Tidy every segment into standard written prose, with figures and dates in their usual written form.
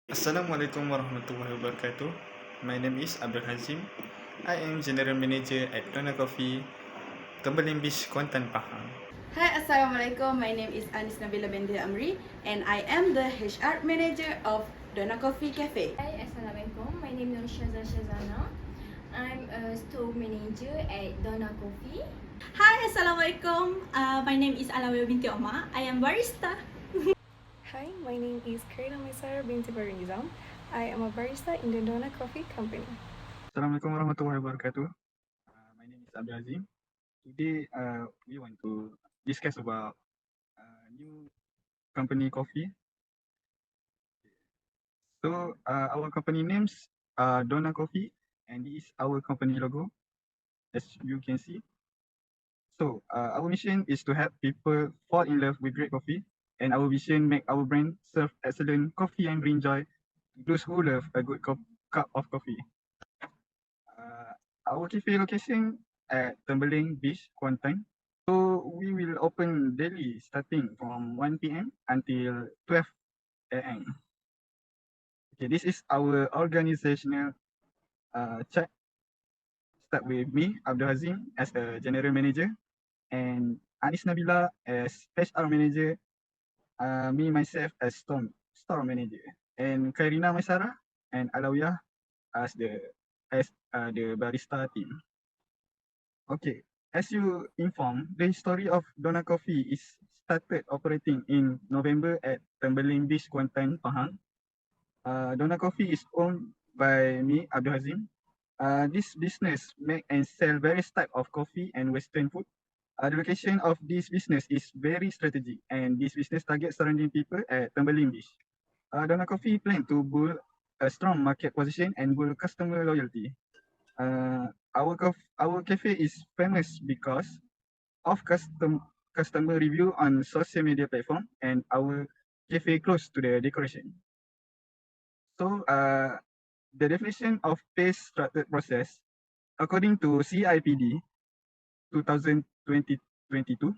Assalamualaikum warahmatullahi wabarakatuh. My name is Abdul Hazim. I am General Manager at Donna Coffe, Tembeling Beach, Kuantan, Pahang. Hi, Assalamualaikum. My name is Anis Nabila Binti Amri, and I am the HR Manager of Donna Coffee Cafe. Hi, Assalamualaikum. My name is Shaza Shazana. I'm a store manager at Donna Coffee. Hi, Assalamualaikum. My name is Alawiyah binti Omar. I am barista. Hi, my name is Karina Maisara binti Barinizam. I am a barista in the Donna Coffee Company. Assalamualaikum warahmatullahi wabarakatuh. My name is Abdul Hazim. Today, we want to discuss about new company coffee. So, our company names are Donna Coffee, and this is our company logo, as you can see. So, our mission is to help people fall in love with great coffee, and our vision make our brand serve excellent coffee and bring joy to those who love a good cup of coffee. Our cafe location at Tembeling Beach, Kuantan. So we will open daily starting from 1 p.m. until 12 a.m. Okay, this is our organizational chart. Start with me, Abdul Hazim, as the general manager, and Anis Nabila as HR manager, me myself as store manager, and Karina Maisara and Alawiyah as the barista team. Okay, as you informed, the history of Donna Coffee is started operating in November at Tembeling Beach, Kuantan, Pahang. Donna Coffee is owned by me, Abdul Hazim. This business make and sell various type of coffee and Western food. The location of this business is very strategic, and this business targets surrounding people at Tembeling Beach. Donna Coffee plan to build a strong market position and build customer loyalty. Our cafe is famous because of customer review on social media platform, and our cafe close to the decoration. So the definition of pay structured process according to CIPD 2020-22,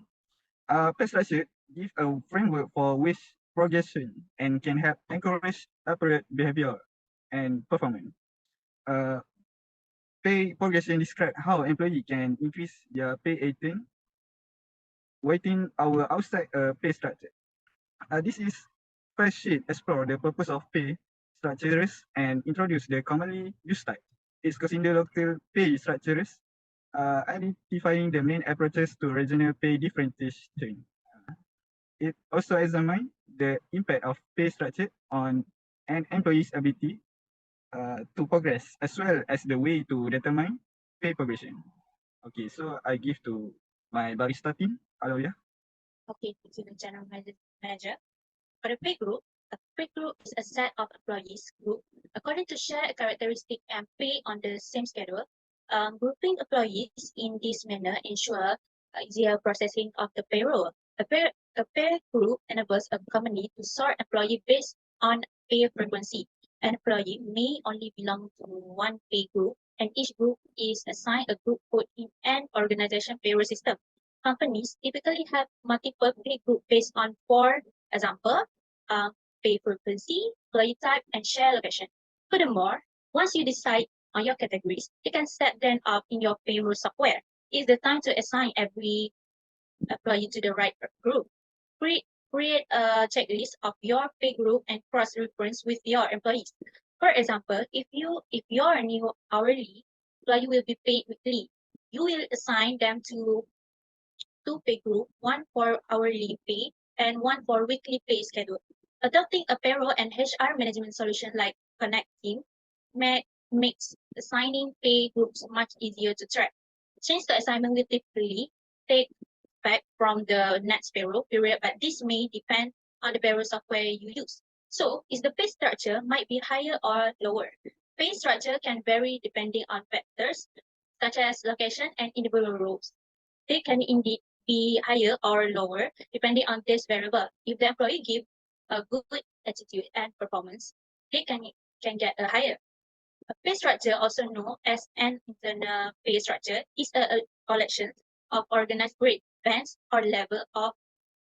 pay structure give a framework for wage progression and can help encourage appropriate behavior and performance. Pay progression describe how employee can increase their pay item within our outside pay structure. This is first sheet explore the purpose of pay structures and introduce the commonly used type. It's consider local pay structures, identifying the main approaches to regional pay differentiation. It also examine the impact of pay structure on an employee's ability to progress, as well as the way to determine pay progression. Okay, so I give to my barista team. Hello, yeah. Okay, to the general manager. For the pay group, a pay group is a set of employees group according to shared characteristic and pay on the same schedule. Grouping employees in this manner ensure easier processing of the payroll. A pay group enables a company to sort employee based on pay frequency. An employee may only belong to one pay group, and each group is assigned a group code in an organization payroll system. Companies typically have multiple pay groups based on, for example, pay frequency, employee type, and share location. Furthermore, once you decide on your categories, you can set them up in your payroll software. It's the time to assign every employee to the right group. Create a checklist of your pay group and cross-reference with your employees. For example, if your new hourly employee will be paid weekly, you will assign them to two pay group, one for hourly pay and one for weekly pay schedule. Adopting a payroll and HR management solution like Connect Team makes assigning pay groups much easier to track. Since the assignment will typically take effect from the next payroll period, but this may depend on the payroll software you use. So, is the pay structure might be higher or lower? Pay structure can vary depending on factors such as location and individual roles. They can indeed be higher or lower depending on this variable. If the employee give a good attitude and performance, they can get a higher. A pay structure, also known as an internal pay structure, is a collection of organized grade, bands, or level of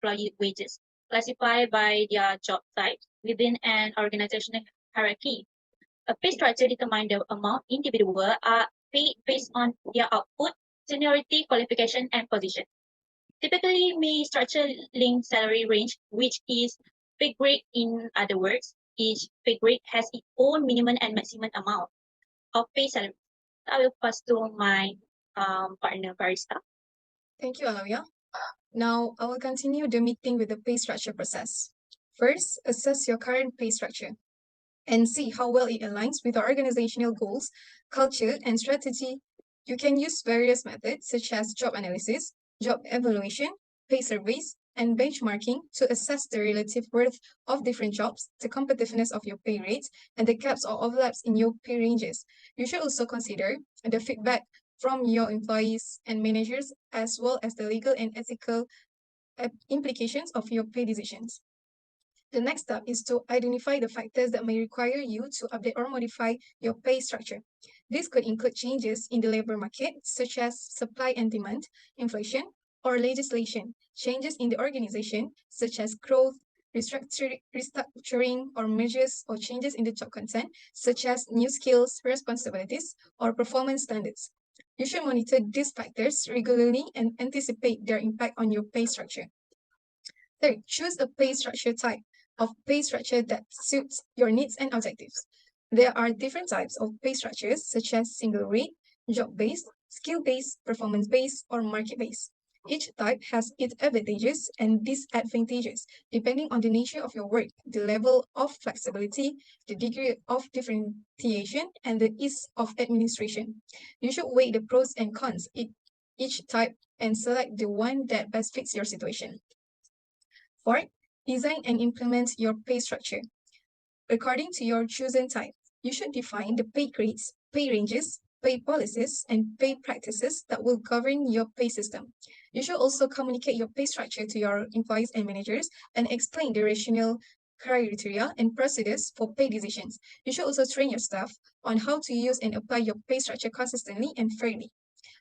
employee wages classified by their job type within an organizational hierarchy. A pay structure determines the amount individuals are paid based on their output, seniority, qualification, and position. Typically, may structure link salary range, which is pay grade. In other words, each pay grade has its own minimum and maximum amount of pay salary. I will pass to my partner barista. Thank you, Alawia. Now, I will continue the meeting with the pay structure process. First, assess your current pay structure and see how well it aligns with our organizational goals, culture, and strategy. You can use various methods such as job analysis, job evaluation, pay surveys, and benchmarking to assess the relative worth of different jobs, the competitiveness of your pay rates, and the gaps or overlaps in your pay ranges. You should also consider the feedback from your employees and managers, as well as the legal and ethical implications of your pay decisions. The next step is to identify the factors that may require you to update or modify your pay structure. This could include changes in the labor market, such as supply and demand, inflation, or legislation, changes in the organization, such as growth, restructuring, or mergers, or changes in the job content, such as new skills, responsibilities, or performance standards. You should monitor these factors regularly and anticipate their impact on your pay structure. Third, choose a pay structure type of pay structure that suits your needs and objectives. There are different types of pay structures, such as single rate, job-based, skill-based, performance-based, or market-based. Each type has its advantages and disadvantages, depending on the nature of your work, the level of flexibility, the degree of differentiation, and the ease of administration. You should weigh the pros and cons each type and select the one that best fits your situation. Fourth, design and implement your pay structure. According to your chosen type, you should define the pay grades, pay ranges, pay policies, and pay practices that will govern your pay system. You should also communicate your pay structure to your employees and managers and explain the rationale, criteria, and procedures for pay decisions. You should also train your staff on how to use and apply your pay structure consistently and fairly.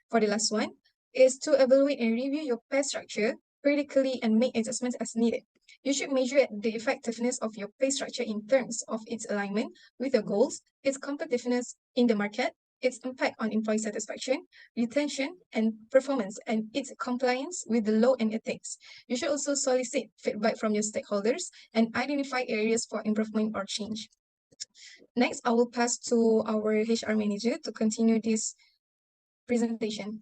For the last one is to evaluate and review your pay structure critically and make adjustments as needed. You should measure the effectiveness of your pay structure in terms of its alignment with your goals, its competitiveness in the market, its impact on employee satisfaction, retention, and performance, and its compliance with the law and ethics. You should also solicit feedback from your stakeholders and identify areas for improvement or change. Next, I will pass to our HR manager to continue this presentation.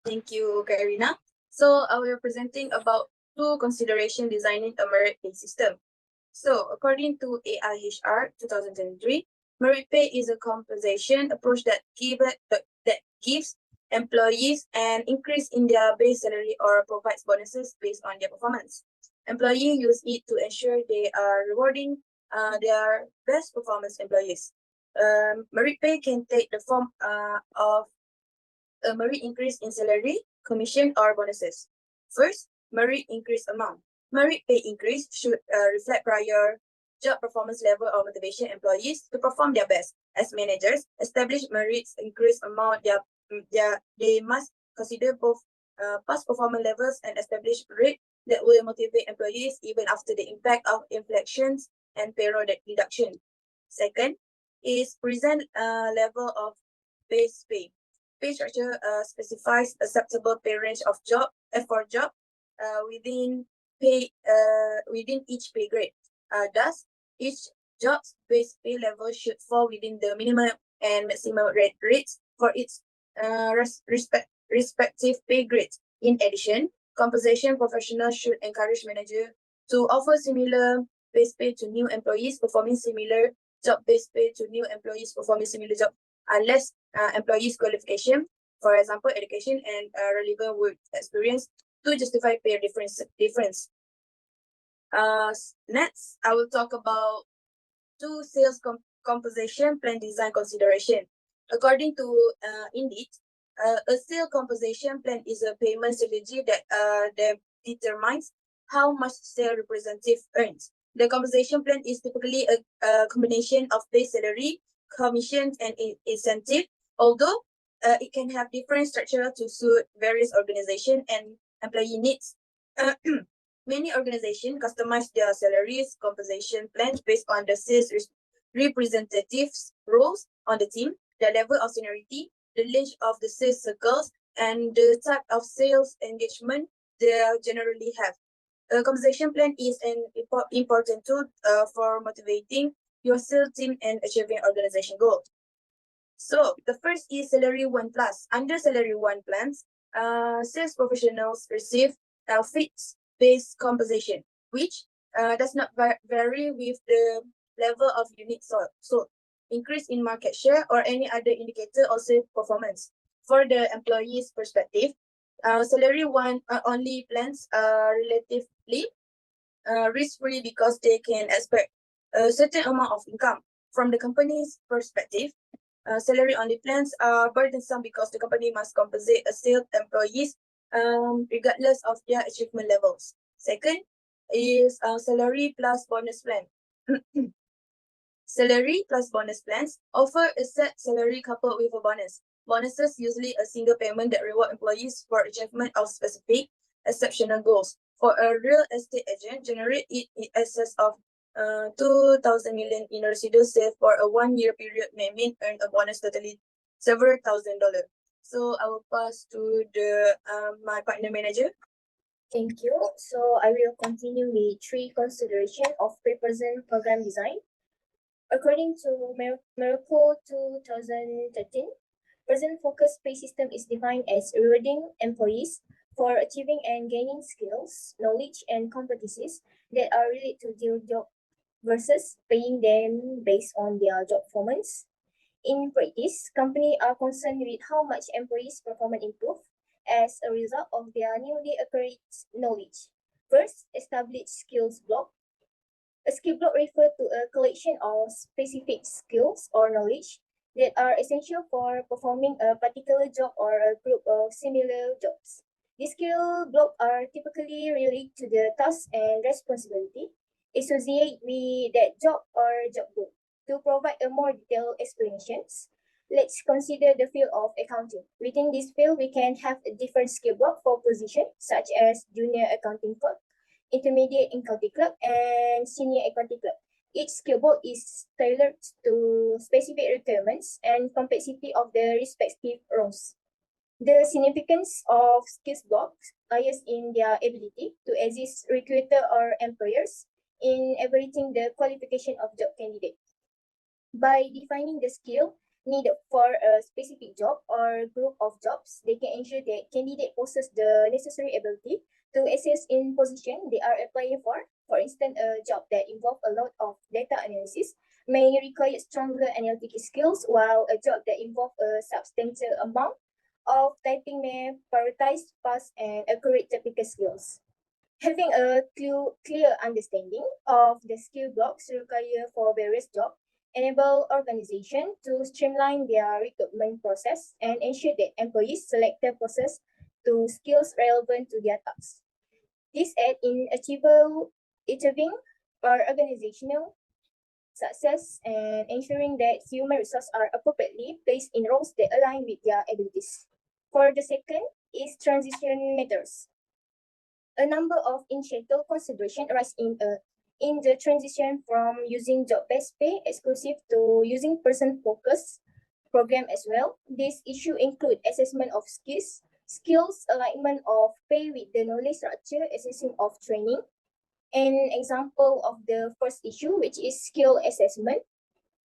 Thank you, Karina. So I will be presenting about two consideration designing a merit pay system. So according to AIHR 2023, merit pay is a compensation approach that gives employees an increase in their base salary or provides bonuses based on their performance. Employees use it to ensure they are rewarding their best performance employees. Merit pay can take the form of a merit increase in salary, commission, or bonuses. First, merit increase amount. Merit pay increase should reflect prior job performance level or motivation employees to perform their best. As managers, establish merits increase amount. They must consider both past performance levels and establish rate that will motivate employees even after the impact of inflections and payroll deduction. Second is present level of base pay. Pay structure specifies acceptable pay range of job for job within each pay grade. Thus, each job's base pay level should fall within the minimum and maximum rates for its respective pay grades. In addition, compensation professionals should encourage managers to offer similar base pay to new employees performing similar job base pay to new employees performing similar job, unless employees' qualification, for example, education and relevant work experience, to justify pay difference. Next, I will talk about two sales compensation plan design consideration. According to Indeed, a sales compensation plan is a payment strategy that determines how much sales representative earns. The compensation plan is typically a combination of base salary, commissions, and incentive, although it can have different structure to suit various organizations and employee needs. Many organizations customize their salaries compensation plans based on the sales representatives' roles on the team, the level of seniority, the length of the sales circles, and the type of sales engagement they generally have. A compensation plan is an important tool for motivating your sales team and achieving organization goals. So the first is Salary One Plus. Under Salary One plans, sales professionals receive a fixed-based compensation, which does not vary with the level of units sold, increase in market share, or any other indicator of sales performance. For the employee's perspective, Salary One only plans are relatively risk-free because they can expect a certain amount of income. From the company's perspective, salary-only plans are burdensome because the company must compensate a sales employees regardless of their achievement levels. Second is salary plus bonus plan. Salary plus bonus plans offer a set salary coupled with a bonus. Bonuses usually a single payment that reward employees for achievement of specific exceptional goals. For a real estate agent, generate it in excess of 2,000 million in residual sales for a 1-year period may mean earn a bonus totally several $1,000s. So I will pass to the my partner manager. Thank you. So I will continue with 3 considerations of pre-present program design. According to Miracle 2013, present focused pay system is defined as rewarding employees for achieving and gaining skills, knowledge, and competencies that are related to their job versus paying them based on their job performance. In practice, companies are concerned with how much employees' performance improve as a result of their newly acquired knowledge. First, establish skills block. A skill block refers to a collection of specific skills or knowledge that are essential for performing a particular job or a group of similar jobs. These skill blocks are typically related to the task and responsibility associated with that job or job group. To provide a more detailed explanations, let's consider the field of accounting. Within this field, we can have a different skill block for positions such as junior accounting clerk, intermediate accounting clerk, and senior accounting clerk. Each skill block is tailored to specific requirements and complexity of the respective roles. The significance of skills blocks lies in their ability to assist recruiter or employers in evaluating the qualification of job candidate. By defining the skill needed for a specific job or group of jobs, they can ensure that candidate possess the necessary ability to assess in position they are applying for. For instance, a job that involves a lot of data analysis may require stronger analytical skills, while a job that involves a substantial amount of typing may prioritize fast and accurate technical skills. Having a clear understanding of the skill blocks required for various jobs enable organizations to streamline their recruitment process and ensure that employees select their process to skills relevant to their tasks. This aids in achieving organizational success and ensuring that human resources are appropriately placed in roles that align with their abilities. For the second is transition matters. A number of initial considerations arise in the transition from using job-based pay exclusive to using person-focused program as well. These issues include assessment of skills, alignment of pay with the knowledge structure, assessing of training. An example of the first issue, which is skill assessment,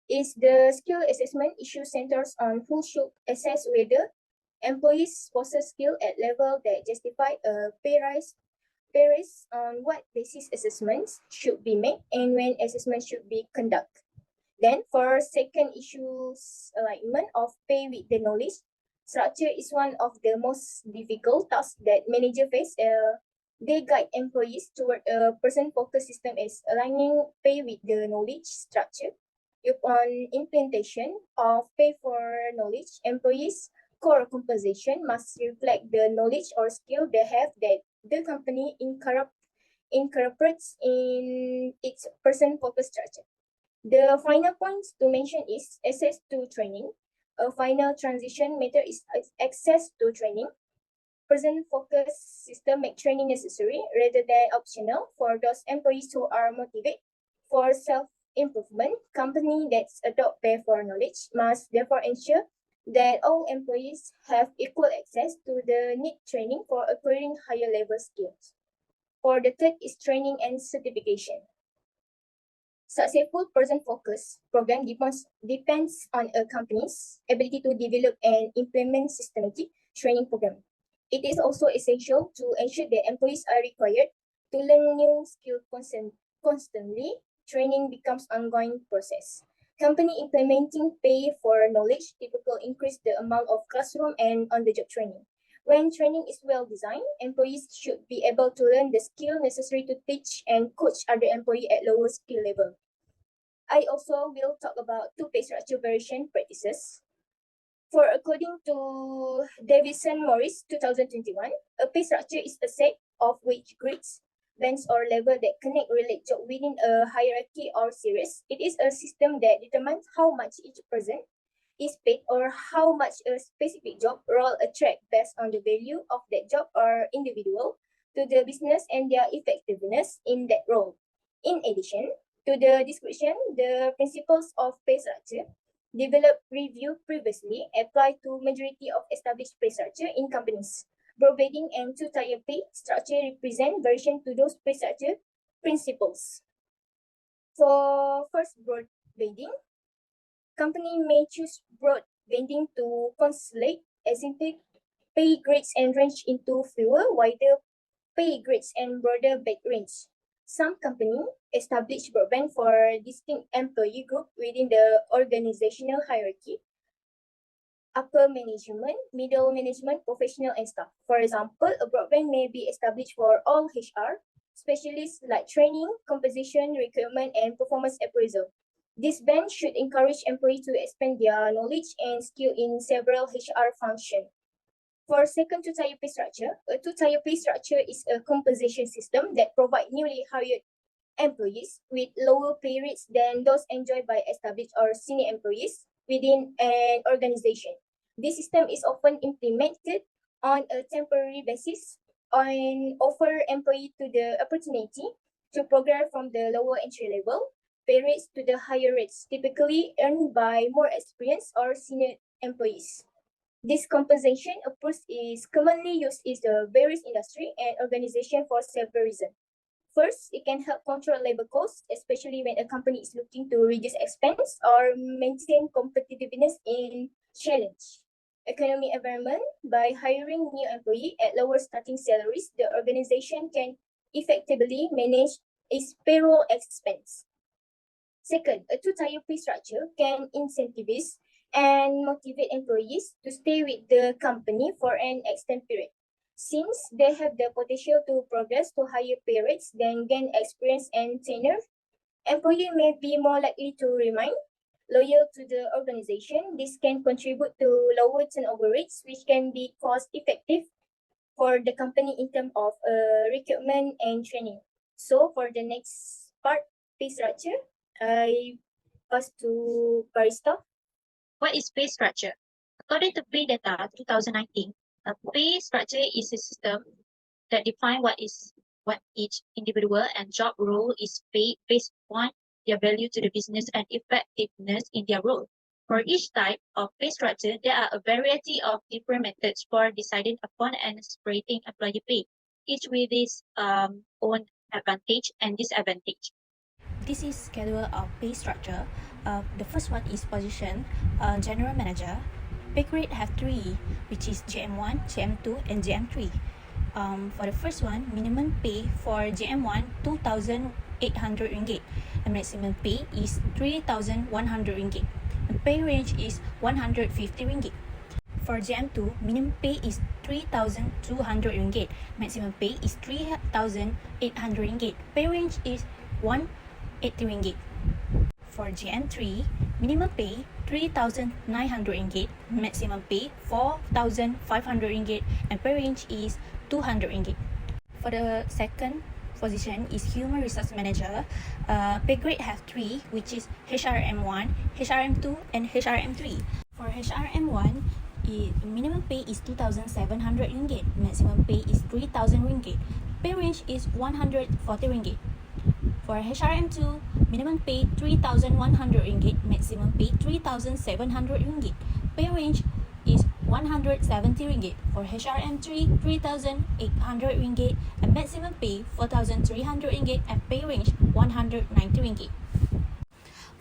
is the skill assessment issue centers on who should assess whether employees possess skill at level that justify a pay rise on what basis assessments should be made and when assessment should be conducted. Then for second issues, alignment of pay with the knowledge structure is one of the most difficult tasks that managers face. They guide employees toward a person-focused system as aligning pay with the knowledge structure. Upon implementation of pay for knowledge, employees' core compensation must reflect the knowledge or skill they have that the company incorporates in its person-focused structure. The final point to mention is access to training. A final transition method is access to training. Person-focused system make training necessary rather than optional for those employees who are motivated for improvement, companies that adopt pay for knowledge must therefore ensure that all employees have equal access to the needed training for acquiring higher level skills. For the third is training and certification. Successful person-focused program depends on a company's ability to develop and implement systematic training program. It is also essential to ensure that employees are required to learn new skills constantly. Training becomes ongoing process. Company implementing pay for knowledge typically increase the amount of classroom and on-the-job training. When training is well designed, employees should be able to learn the skill necessary to teach and coach other employees at lower skill level. I also will talk about two pay structure variation practices. For according to Davison Morris 2021, a pay structure is a set of wage grids, bands or level that connect related job within a hierarchy or series. It is a system that determines how much each person is paid or how much a specific job role attract based on the value of that job or individual to the business and their effectiveness in that role. In addition to the description, the principles of pay structure developed reviewed previously apply to majority of established pay structure in companies. Broad banding and two-tier pay structure represent version to those pay structure principles. For first broad banding, company may choose broad banding to consolidate existing pay grades and range into fewer, wider pay grades and broader band range. Some companies establish broadband for distinct employee group within the organizational hierarchy: upper management, middle management, professional, and staff. For example, a broadband may be established for all HR specialists like training, compensation, recruitment, and performance appraisal. This band should encourage employees to expand their knowledge and skill in several HR functions. For second two-tier pay structure, a two-tier pay structure is a compensation system that provides newly hired employees with lower pay rates than those enjoyed by established or senior employees within an organization. This system is often implemented on a temporary basis and offer employees to the opportunity to progress from the lower entry level pay rates to the higher rates, typically earned by more experienced or senior employees. This compensation approach is commonly used in the various industry and organization for several reasons. First, it can help control labor costs, especially when a company is looking to reduce expense or maintain competitiveness in challenge economic environment. By hiring new employees at lower starting salaries, the organization can effectively manage its payroll expense. Second, a two-tier pay structure can incentivize and motivate employees to stay with the company for an extended period. Since they have the potential to progress to higher pay rates than gain experience and tenure, employees may be more likely to remain loyal to the organization. This can contribute to lower turnover rates, which can be cost-effective for the company in terms of recruitment and training. So for the next part, pay structure, I pass to Barista. What is pay structure? According to Pay Data 2019, a pay structure is a system that defines what each individual and job role is paid based on their value to the business and effectiveness in their role. For each type of pay structure, there are a variety of different methods for deciding upon and separating employee pay, each with its own advantage and disadvantage. This is schedule of pay structure. The first one is position, general manager. Pay grade have 3, which is JM1, JM2, and JM3. For the first one, minimum pay for JM1 2,800 ringgit. The maximum pay is 3,100 ringgit. The pay range is 150 ringgit. For JM2, minimum pay is 3,200 ringgit. Maximum pay is 3,800 ringgit. Pay range is 180 ringgit. For JM3, minimum pay 3,900 ringgit, maximum pay 4,500 ringgit, and pay range is 200 ringgit. For the second position is human resource manager. Pay grade have 3, which is HRM1, HRM2, and HRM3. For HRM1, minimum pay is 2,700 ringgit, maximum pay is 3,000 ringgit. Pay range is 140 ringgit. For HRM2, minimum pay 3,100 ringgit, maximum pay 3,700 ringgit. Pay range is 170 ringgit. For HRM3, 3,800 ringgit, and maximum pay 4,300 ringgit, and pay range 190 ringgit.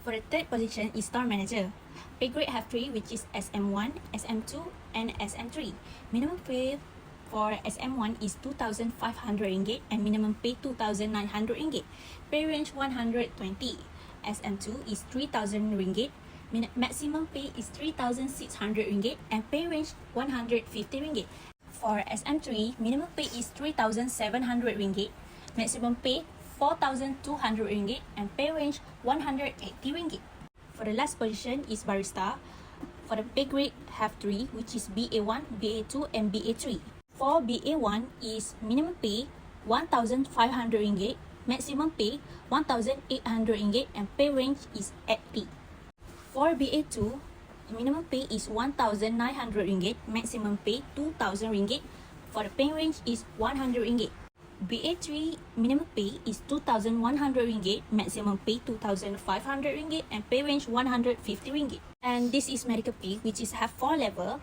For the third position is store manager. Pay grade have 3, which is SM1, SM2, and SM3. Minimum pay for SM1 is 2,500 ringgit and minimum pay 2,900 ringgit. Pay range 120. SM2 is 3,000 ringgit. Maximum pay is 3,600 ringgit and pay range 150 ringgit. For SM3, minimum pay is 3,700 ringgit. Maximum pay 4,200 ringgit and pay range 180 ringgit. For the last position is barista. For the pay grade have 3, which is BA1, BA2, and BA3. For BA1 is minimum pay 1,500 ringgit, maximum pay 1,800 ringgit, and pay range is 80. For BA2, minimum pay is 1,900 ringgit, maximum pay 2,000 ringgit. For the pay range is 100 ringgit. BA3 minimum pay is 2,100 ringgit, maximum pay 2,500 ringgit, and pay range 150 ringgit. And this is medical pay, which is have 4 level.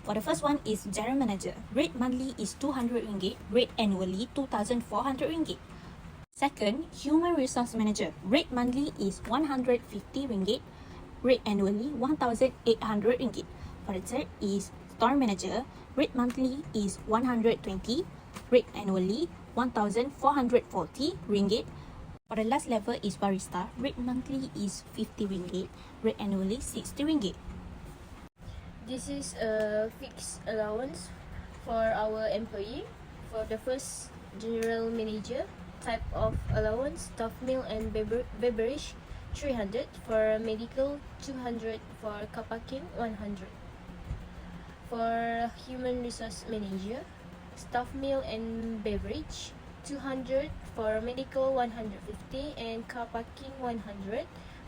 For the first one is general manager. Rate monthly is 200 ringgit, rate annually 2,400 ringgit. Second, human resource manager. Rate monthly is 150 ringgit, rate annually 1,800 ringgit. For the third is store manager. Rate monthly is 120, rate annually 1,440 ringgit. For the last level is barista. Rate monthly is 50 ringgit, rate annually 60 ringgit. This is a fixed allowance for our employee. For the first general manager, type of allowance, staff meal and beverage 300, for medical 200, for car parking 100. For human resource manager, staff meal and beverage 200, for medical 150, and car parking 100.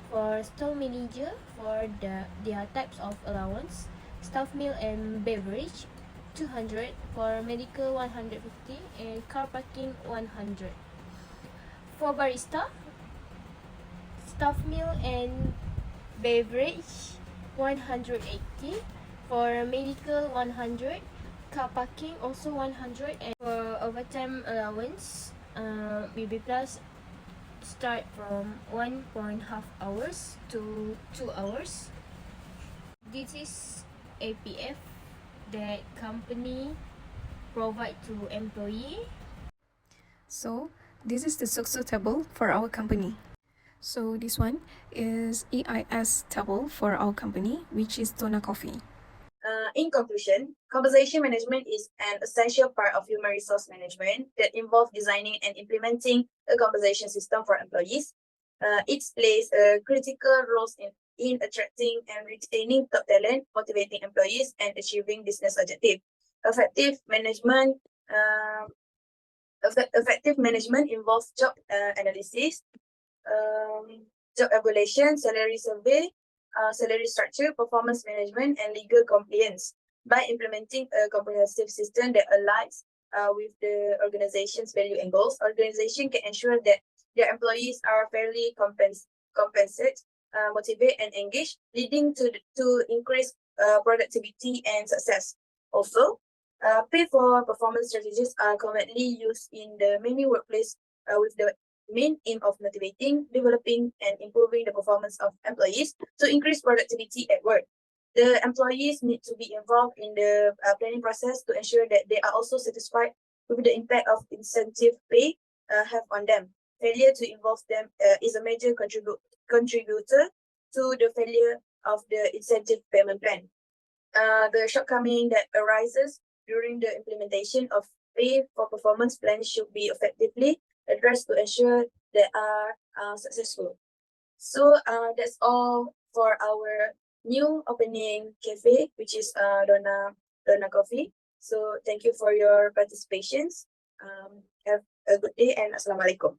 For store manager, for their types of allowance, staff meal and beverage 200, for medical 150, and car parking 100. For barista, staff meal and beverage 180, for medical 100, car parking also 100, and for overtime allowance, BB Plus start from 1.5 hours to 2 hours. This is APF that company provide to employee. So this is the SOXO table for our company. So this one is EIS table for our company, which is Donna Coffe. In conclusion, compensation management is an essential part of human resource management that involves designing and implementing a compensation system for employees. It plays a critical role in attracting and retaining top talent, motivating employees, and achieving business objectives. Effective management involves job analysis, job evaluation, salary survey, salary structure, performance management, and legal compliance. By implementing a comprehensive system that aligns with the organization's value and goals, organization can ensure that their employees are fairly compensated, motivated, and engaged, leading to increased productivity and success. Also, pay for performance strategies are commonly used in the many workplaces with the main aim of motivating, developing, and improving the performance of employees to increase productivity at work. The employees need to be involved in the planning process to ensure that they are also satisfied with the impact of incentive pay have on them. Failure to involve them is a major contributor to the failure of the incentive payment plan. The shortcoming that arises during the implementation of pay for performance plans should be effectively addressed to ensure they are successful. So that's all for our new opening cafe, which is Donna Coffe. So thank you for your participations. Have a good day and Assalamualaikum.